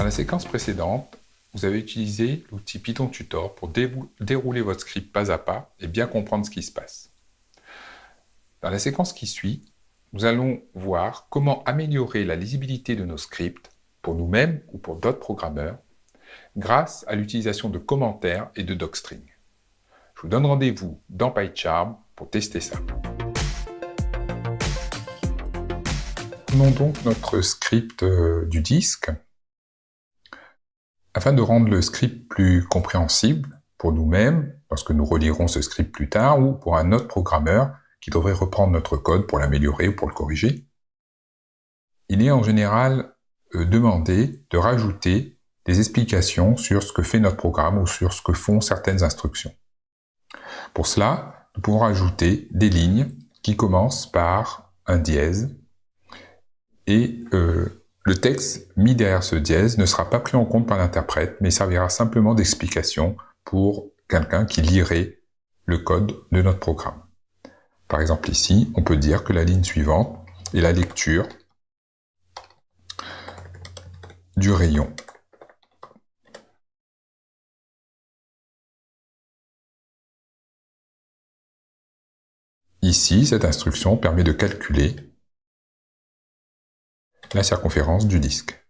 Dans la séquence précédente, vous avez utilisé l'outil Python Tutor pour dérouler votre script pas à pas et bien comprendre ce qui se passe. Dans la séquence qui suit, nous allons voir comment améliorer la lisibilité de nos scripts pour nous-mêmes ou pour d'autres programmeurs grâce à l'utilisation de commentaires et de docstring. Je vous donne rendez-vous dans PyCharm pour tester ça. Prenons donc notre script du disque. Afin de rendre le script plus compréhensible pour nous-mêmes, lorsque nous relirons ce script plus tard, ou pour un autre programmeur qui devrait reprendre notre code pour l'améliorer ou pour le corriger, il est en général demandé de rajouter des explications sur ce que fait notre programme ou sur ce que font certaines instructions. Pour cela, nous pouvons rajouter des lignes qui commencent par un dièse et le texte mis derrière ce dièse ne sera pas pris en compte par l'interprète, mais servira simplement d'explication pour quelqu'un qui lirait le code de notre programme. Par exemple ici, on peut dire que la ligne suivante est la lecture du rayon. Ici, cette instruction permet de calculer la circonférence du disque.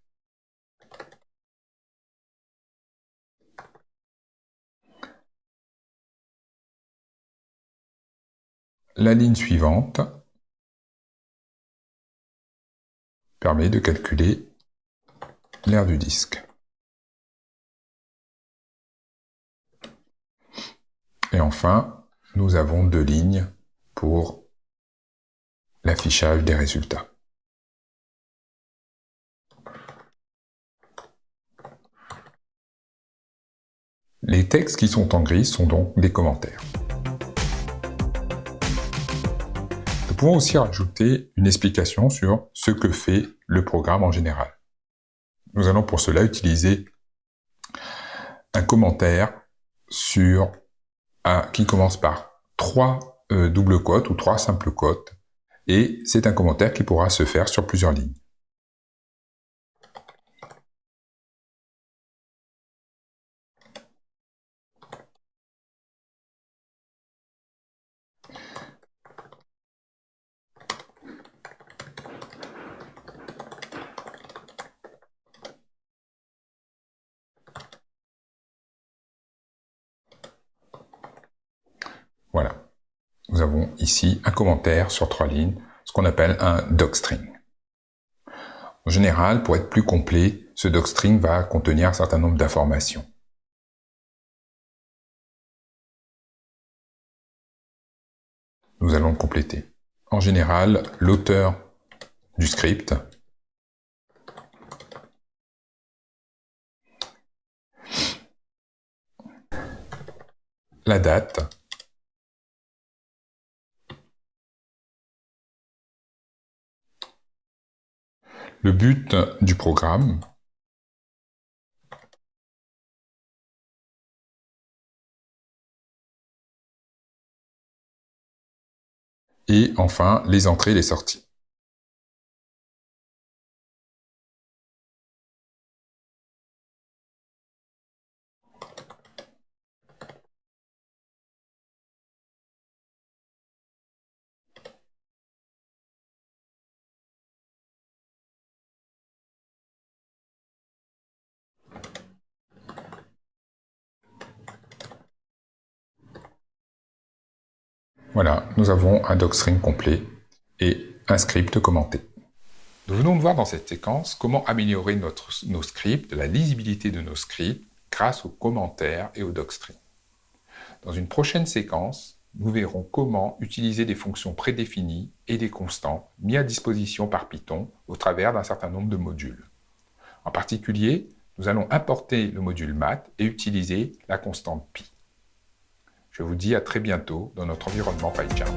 La ligne suivante permet de calculer l'aire du disque. Et enfin, nous avons deux lignes pour l'affichage des résultats. Les textes qui sont en gris sont donc des commentaires. Nous pouvons aussi rajouter une explication sur ce que fait le programme en général. Nous allons pour cela utiliser un commentaire qui commence par 3 doubles quotes ou 3 simples quotes, et c'est un commentaire qui pourra se faire sur plusieurs lignes. Voilà. Nous avons ici un commentaire sur 3 lignes, ce qu'on appelle un docstring. En général, pour être plus complet, ce docstring va contenir un certain nombre d'informations. Nous allons le compléter. En général, l'auteur du script, la date, le but du programme, et enfin les entrées et les sorties. Voilà, nous avons un docstring complet et un script commenté. Nous venons de voir dans cette séquence comment améliorer nos scripts, la lisibilité de nos scripts, grâce aux commentaires et aux docstrings. Dans une prochaine séquence, nous verrons comment utiliser des fonctions prédéfinies et des constants mis à disposition par Python au travers d'un certain nombre de modules. En particulier, nous allons importer le module math et utiliser la constante pi. Je vous dis à très bientôt dans notre environnement PyCharm.